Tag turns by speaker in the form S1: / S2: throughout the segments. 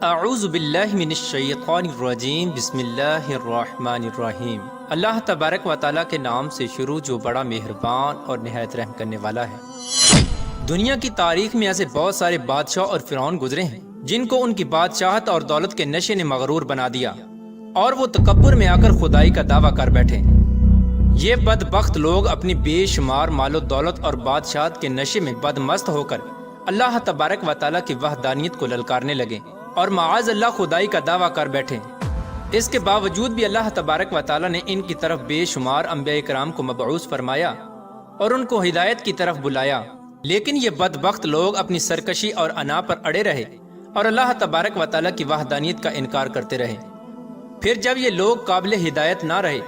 S1: اعوذ باللہ من الشیطان الرجیم بسم اللہ الرحمن الرحیم۔ اللہ تبارک و تعالیٰ کے نام سے شروع جو بڑا مہربان اور نہایت رحم کرنے والا ہے۔ دنیا کی تاریخ میں ایسے بہت سارے بادشاہ اور فرعون گزرے ہیں جن کو ان کی بادشاہت اور دولت کے نشے نے مغرور بنا دیا اور وہ تکبر میں آ کر خدائی کا دعویٰ کر بیٹھے۔ یہ بدبخت لوگ اپنی بے شمار مال و دولت اور بادشاہت کے نشے میں بدمست ہو کر اللہ تبارک و تعالیٰ کی وحدانیت کو للکارنے لگے اور معاذ اللہ خدائی کا دعویٰ کر بیٹھے۔ اس کے باوجود بھی اللہ تبارک و تعالیٰ نے ان کی طرف بے شمار انبیاء کرام کو مبعوث فرمایا اور ان کو ہدایت کی طرف بلایا، لیکن یہ بدبخت لوگ اپنی سرکشی اور انا پر اڑے رہے اور اللہ تبارک و تعالیٰ کی وحدانیت کا انکار کرتے رہے۔ پھر جب یہ لوگ قابل ہدایت نہ رہے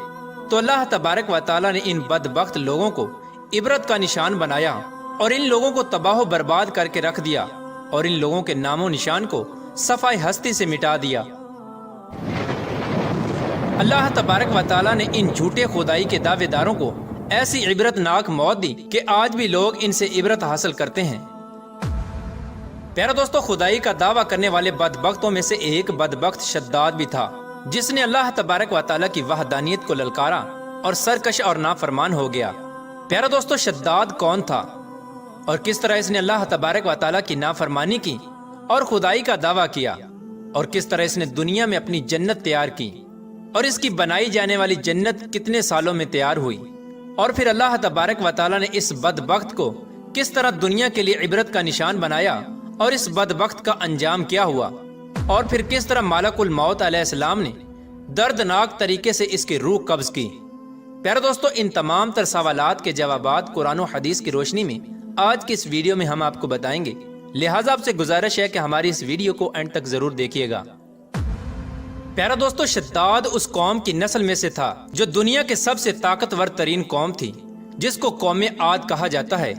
S1: تو اللہ تبارک و تعالیٰ نے ان بدبخت لوگوں کو عبرت کا نشان بنایا اور ان لوگوں کو تباہ و برباد کر کے رکھ دیا اور ان لوگوں کے نام و نشان کو صفحہ ہستی سے مٹا دیا۔ اللہ تبارک و تعالیٰ نے ان جھوٹے خدائی کے دعوے داروں کو ایسی عبرت ناک موت دی کہ آج بھی لوگ ان سے عبرت حاصل کرتے ہیں۔ پیارا دوستو، خدائی کا دعویٰ کرنے والے بدبختوں میں سے ایک بدبخت شداد بھی تھا جس نے اللہ تبارک و تعالیٰ کی وحدانیت کو للکارا اور سرکش اور نافرمان ہو گیا۔ پیارا دوستو، شداد کون تھا اور کس طرح اس نے اللہ تبارک و تعالیٰ کی نافرمانی کی اور خدائی کا دعویٰ کیا، اور کس طرح اس نے دنیا میں اپنی جنت تیار کی اور اس کی بنائی جانے والی جنت کتنے سالوں میں تیار ہوئی، اور پھر اللہ تبارک و تعالیٰ نے اس بدبخت کو کس طرح دنیا کے لیے عبرت کا نشان بنایا اور اس بدبخت کا انجام کیا ہوا، اور پھر کس طرح ملک الموت علیہ السلام نے دردناک طریقے سے اس کی روح قبض کی۔ پیارے دوستو، ان تمام تر سوالات کے جوابات قرآن و حدیث کی روشنی میں آج کی اس ویڈیو میں ہم آپ کو بتائیں گے، لہٰذا آپ سے گزارش ہے کہ ہماری اس ویڈیو کو اینڈ تک ضرور دیکھیے گا۔ پیارا دوستو، شداد اس قوم کی نسل میں سے تھا جو دنیا کے سب سے طاقتور ترین قوم تھی، جس کو قوم عاد کہا جاتا ہے۔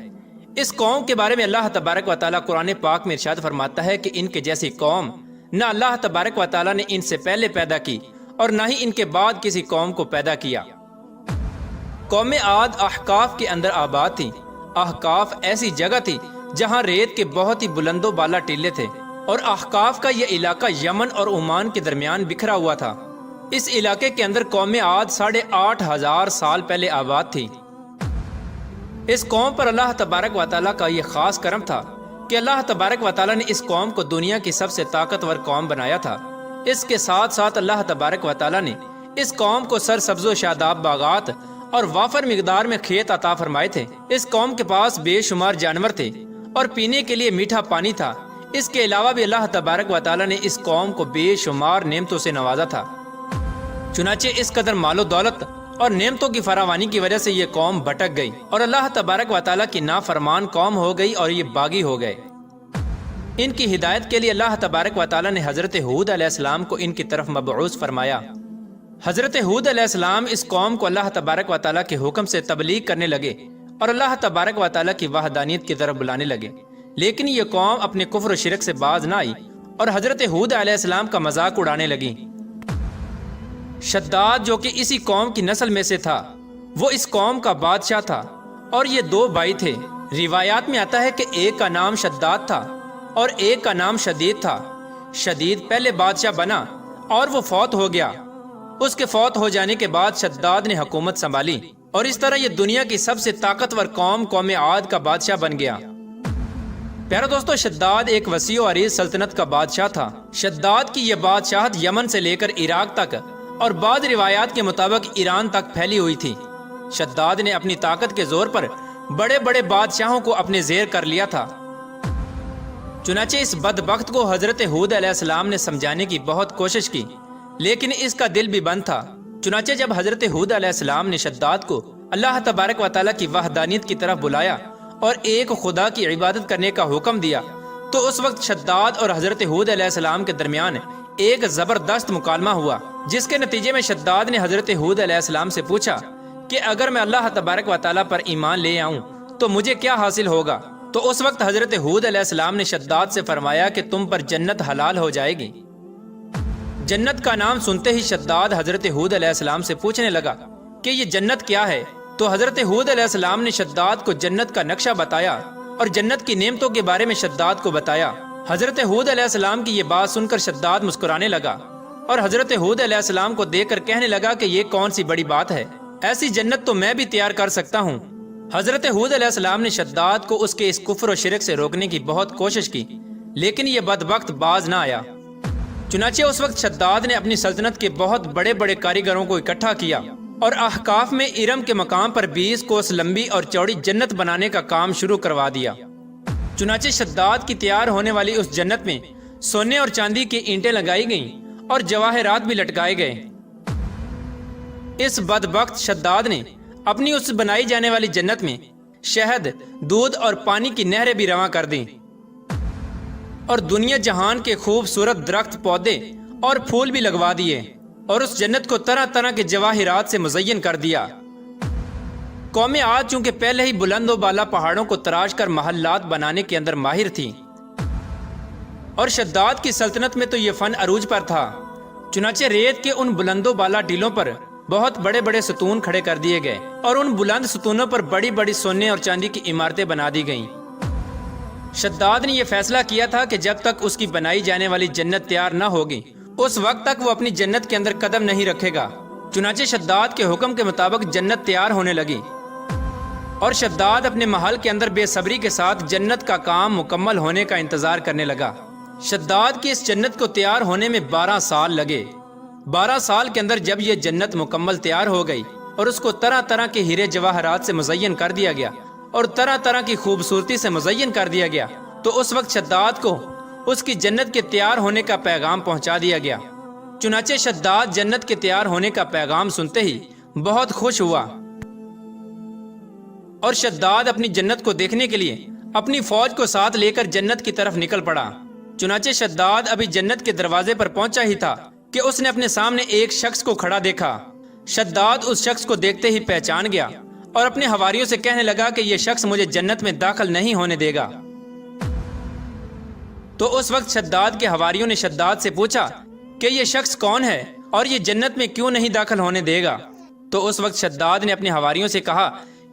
S1: اس قوم کے بارے میں اللہ تبارک و تعالیٰ قرآن پاک میں ارشاد فرماتا ہے کہ ان کے جیسی قوم نہ اللہ تبارک و تعالیٰ نے ان سے پہلے پیدا کی اور نہ ہی ان کے بعد کسی قوم کو پیدا کیا۔ قوم عاد احقاف کے اندر آباد تھی۔ احقاف ایسی جگہ تھی جہاں ریت کے بہت ہی بلند و بالا ٹیلے تھے، اور احقاف کا یہ علاقہ یمن اور عمان کے درمیان بکھرا ہوا تھا۔ اس علاقے کے اندر قوم عاد 8,500 سال پہلے آباد تھی۔ اس قوم پر اللہ تبارک و تعالیٰ کا یہ خاص کرم تھا کہ اللہ تبارک و تعالیٰ نے اس قوم کو دنیا کی سب سے طاقتور قوم بنایا تھا۔ اس کے ساتھ ساتھ اللہ تبارک و تعالیٰ نے اس قوم کو سرسبز و شاداب باغات اور وافر مقدار میں کھیت عطا فرمائے تھے۔ اس قوم کے پاس بے شمار جانور تھے اور پینے کے لیے میٹھا پانی تھا۔ اس کے علاوہ بھی اللہ تبارک و تعالیٰ نے اس قوم کو بے شمار نعمتوں سے نوازا تھا۔ چنانچہ اس قدر مال و دولت اور نعمتوں کی فراوانی کی وجہ سے یہ قوم بھٹک گئی اور اللہ تبارک و تعالیٰ کی نافرمان قوم ہو گئی اور یہ باغی ہو گئے۔ ان کی ہدایت کے لیے اللہ تبارک و تعالیٰ نے حضرت ہود علیہ السلام کو ان کی طرف مبعوث فرمایا۔ حضرت ہود علیہ السلام اس قوم کو اللہ تبارک و تعالیٰ کے حکم سے تبلیغ کرنے لگے اور اللہ تبارک و تعالیٰ کی وحدانیت کی طرف بلانے لگے، لیکن یہ قوم اپنے کفر و شرک سے باز نہ آئی اور حضرت ہود علیہ السلام کا مذاق اڑانے لگی۔ شداد جو کہ اسی قوم کی نسل میں سے تھا، وہ اس قوم کا بادشاہ تھا اور یہ 2 بھائی تھے۔ روایات میں آتا ہے کہ ایک کا نام شداد تھا اور ایک کا نام شدید تھا۔ شدید پہلے بادشاہ بنا اور وہ فوت ہو گیا۔ اس کے فوت ہو جانے کے بعد شداد نے حکومت سنبھالی اور اس طرح یہ دنیا کی سب سے طاقتور قوم عاد کا بادشاہ بن گیا۔ پیارا دوستو، شداد ایک وسیع و عریض سلطنت کا بادشاہ تھا۔ شداد کی یہ بادشاہت یمن سے لے کر عراق تک اور بعض روایات کے مطابق ایران تک پھیلی ہوئی تھی۔ شداد نے اپنی طاقت کے زور پر بڑے بڑے بادشاہوں کو اپنے زیر کر لیا تھا۔ چنانچہ اس بدبخت کو حضرت ہود علیہ السلام نے سمجھانے کی بہت کوشش کی، لیکن اس کا دل بھی بند تھا۔ چنانچہ جب حضرت ہود علیہ السلام نے شداد کو اللہ تبارک و تعالیٰ کی وحدانیت کی طرف بلایا اور ایک خدا کی عبادت کرنے کا حکم دیا، تو اس وقت شداد اور حضرت ہود علیہ السلام کے درمیان ایک زبردست مکالمہ ہوا، جس کے نتیجے میں شداد نے حضرت ہود علیہ السلام سے پوچھا کہ اگر میں اللہ تبارک و تعالیٰ پر ایمان لے آؤں تو مجھے کیا حاصل ہوگا؟ تو اس وقت حضرت ہود علیہ السلام نے شداد سے فرمایا کہ تم پر جنت حلال ہو جائے گی۔ جنت کا نام سنتے ہی شداد حضرت ہود علیہ السلام سے پوچھنے لگا کہ یہ جنت کیا ہے؟ تو حضرت ہود علیہ السلام نے شداد کو جنت کا نقشہ بتایا اور جنت کی نعمتوں کے بارے میں شداد کو بتایا۔ حضرت ہود علیہ السلام کی یہ بات سن کر شداد مسکرانے لگا اور حضرت ہود علیہ السلام کو دیکھ کر کہنے لگا کہ یہ کون سی بڑی بات ہے، ایسی جنت تو میں بھی تیار کر سکتا ہوں۔ حضرت ہود علیہ السلام نے شداد کو اس کے اس کفر و شرک سے روکنے کی بہت کوشش کی، لیکن یہ بدبخت باز نہ آیا۔ چنانچہ اس وقت شداد نے اپنی سلطنت کے بہت بڑے بڑے کاریگروں کو اکٹھا کیا اور احقاف میں ارم کے مقام پر 20 کوس لمبی اور چوڑی جنت بنانے کا کام شروع کروا دیا۔ چنانچہ شداد کی تیار ہونے والی اس جنت میں سونے اور چاندی کی اینٹیں لگائی گئیں اور جواہرات بھی لٹکائے گئے۔ اس بدبخت شداد نے اپنی اس بنائی جانے والی جنت میں شہد، دودھ اور پانی کی نہریں بھی رواں کر دیں اور دنیا جہان کے خوبصورت درخت، پودے اور پھول بھی لگوا دیے اور اس جنت کو طرح طرح کے جواہرات سے مزین کر دیا۔ قوم عاد چونکہ پہلے ہی بلند و بالا پہاڑوں کو تراش کر محلات بنانے کے اندر ماہر تھی اور شداد کی سلطنت میں تو یہ فن عروج پر تھا، چنانچہ ریت کے ان بلند و بالا ٹیلوں پر بہت بڑے بڑے ستون کھڑے کر دیے گئے اور ان بلند ستونوں پر بڑی بڑی سونے اور چاندی کی عمارتیں بنا دی گئیں۔ شداد نے یہ فیصلہ کیا تھا کہ جب تک اس کی بنائی جانے والی جنت تیار نہ ہوگی اس وقت تک وہ اپنی جنت کے اندر قدم نہیں رکھے گا۔ چنانچہ شداد کے حکم کے مطابق جنت تیار ہونے لگی اور شداد اپنے محل کے اندر بے صبری کے ساتھ جنت کا کام مکمل ہونے کا انتظار کرنے لگا۔ شداد کی اس جنت کو تیار ہونے میں 12 سال لگے۔ 12 سال کے اندر جب یہ جنت مکمل تیار ہو گئی اور اس کو طرح طرح کے ہیرے جواہرات سے مزین کر دیا گیا اور طرح طرح کی خوبصورتی سے مزین کر دیا گیا، تو اس وقت شداد کو اس کی جنت کے تیار ہونے کا پیغام پہنچا دیا گیا۔ چنانچہ شداد جنت کے تیار ہونے کا پیغام سنتے ہی بہت خوش ہوا اور شداد اپنی جنت کو دیکھنے کے لیے اپنی فوج کو ساتھ لے کر جنت کی طرف نکل پڑا۔ چنانچہ شداد ابھی جنت کے دروازے پر پہنچا ہی تھا کہ اس نے اپنے سامنے ایک شخص کو کھڑا دیکھا۔ شداد اس شخص کو دیکھتے ہی پہچان گیا اور اپنے حواریوں سے کہنے لگا کہ یہ شخص مجھے جنت میں داخل نہیں ہونے دے گا۔ تو اس وقت شداد کے حواریوں نے شداد سے پوچھا کہ یہ شخص کون ہے اور یہ جنت میں کیوں نہیں داخل ہونے دے گا؟ تو اس وقت شداد نے اپنے حواریوں سے کہا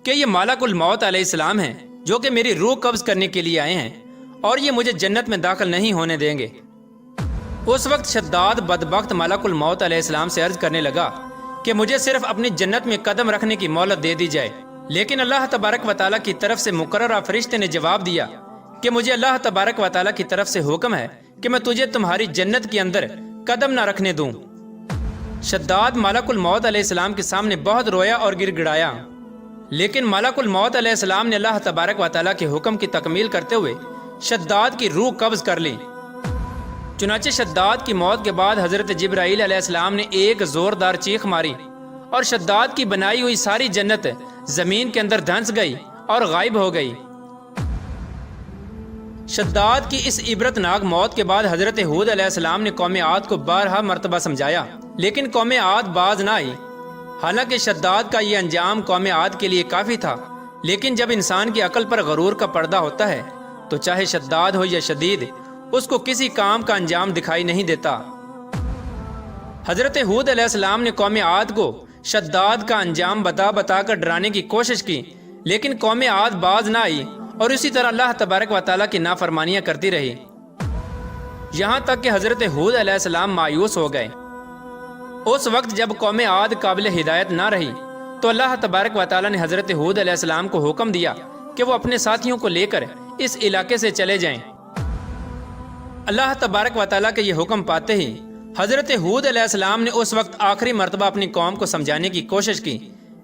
S1: کہ یہ ملک الموت علیہ السلام ہیں جو کہ میری روح قبض کرنے کے لیے آئے ہیں اور یہ مجھے جنت میں داخل نہیں ہونے دیں گے۔ اس وقت شداد بدبخت ملک الموت علیہ السلام سے عرض کرنے لگا کہ مجھے صرف اپنی جنت میں قدم رکھنے کی مہلت دے دی جائے، لیکن اللہ تبارک و تعالیٰ کی طرف سے مقررہ فرشتے نے جواب دیا کہ مجھے اللہ تبارک و تعالیٰ کی طرف سے حکم ہے کہ میں تجھے تمہاری جنت کے اندر قدم نہ رکھنے دوں۔ شداد ملک الموت علیہ السلام کے سامنے بہت رویا اور گر گڑایا، لیکن ملک الموت علیہ السلام نے اللہ تبارک و تعالیٰ کے حکم کی تکمیل کرتے ہوئے شداد کی روح قبض کر لی۔ چنانچہ شداد کی موت کے بعد حضرت جبرائیل علیہ السلام نے ایک زوردار چیخ ماری اور شداد کی بنائی ہوئی ساری جنت زمین کے اندر دھنس گئی اور غائب ہو گئی۔ شداد کی اس عبرتناک موت کے بعد حضرت ہود علیہ السلام نے قوم عاد کو 12 مرتبہ سمجھایا، لیکن قوم عاد باز نہ آئی۔ حالانکہ شداد کا یہ انجام قوم عاد کے لیے کافی تھا، لیکن جب انسان کی عقل پر غرور کا پردہ ہوتا ہے تو چاہے شداد ہو یا شدید، اس کو کسی کام کا انجام دکھائی نہیں دیتا۔ حضرت ہود علیہ السلام نے قوم عاد کو شداد کا انجام بتا بتا کر ڈرانے کی کوشش کی، لیکن قوم عاد باز نہ آئی اور اسی طرح اللہ تبارک و تعالیٰ کی نافرمانیاں کرتی رہی، یہاں تک کہ حضرت ہود علیہ السلام مایوس ہو گئے۔ اس وقت جب قوم عاد قابل ہدایت نہ رہی تو اللہ تبارک و تعالیٰ نے حضرت ہود علیہ السلام کو حکم دیا کہ وہ اپنے ساتھیوں کو لے کر اس علاقے سے چلے جائیں۔ اللہ تبارک و تعالیٰ کے یہ حکم پاتے ہی حضرت ہود علیہ السلام نے اس وقت آخری مرتبہ اپنی قوم کو سمجھانے کی کوشش کی،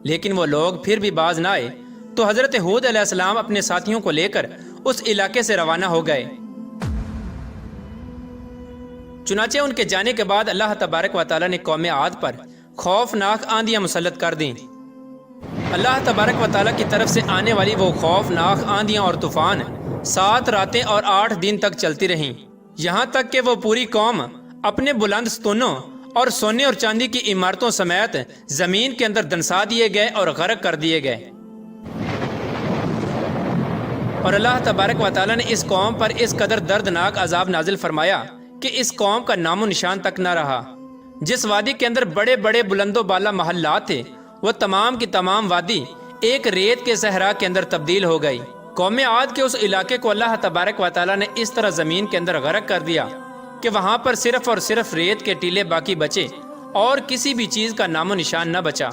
S1: لیکن وہ لوگ پھر بھی باز نہ آئے، تو حضرت ہود علیہ السلام اپنے ساتھیوں کو لے کر اس علاقے سے روانہ ہو گئے۔ چنانچہ ان کے جانے کے بعد اللہ تبارک و تعالیٰ نے قوم عاد پر خوفناک آندیاں مسلط کر دیں۔ اللہ تبارک و تعالیٰ کی طرف سے آنے والی وہ خوفناک آندیاں اور طوفان 7 راتیں اور 8 دن تک چلتی رہیں، یہاں تک کہ وہ پوری قوم اپنے بلند ستونوں اور سونے اور چاندی کی عمارتوں سمیت زمین کے اندر دنسا دیے گئے اور غرق کر دیے گئے۔ اور اللہ تبارک و تعالیٰ نے اس قوم پر اس قدر دردناک عذاب نازل فرمایا کہ اس قوم کا نام و نشان تک نہ رہا۔ جس وادی کے اندر بڑے بڑے بلند و بالا محلات تھے، وہ تمام کی تمام وادی ایک ریت کے صحرا کے اندر تبدیل ہو گئی قوم عاد کے اس علاقے کو اللہ تبارک و تعالیٰ نے اس طرح زمین کے اندر غرق کر دیا کہ وہاں پر صرف اور صرف ریت کے ٹیلے باقی بچے اور کسی بھی چیز کا نام و نشان نہ بچا۔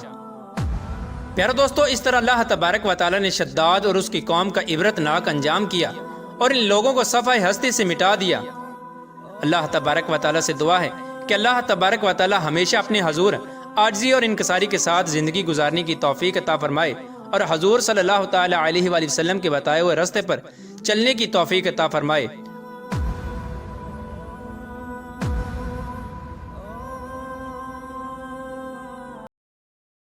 S1: پیارے دوستو، اس طرح اللہ تبارک و تعالیٰ نے شداد اور اس کی قوم کا عبرت ناک انجام کیا اور ان لوگوں کو صفحہ ہستی سے مٹا دیا۔ اللہ تبارک و تعالیٰ سے دعا ہے کہ اللہ تبارک و تعالیٰ ہمیشہ اپنے حضور عاجزی اور انکساری کے ساتھ زندگی گزارنے کی توفیق عطا فرمائے اور حضور صلی اللہ تعالیٰ علیہ وآلہ وسلم کے بتائے ہوئے راستے پر چلنے کی توفیق عطا فرمائے۔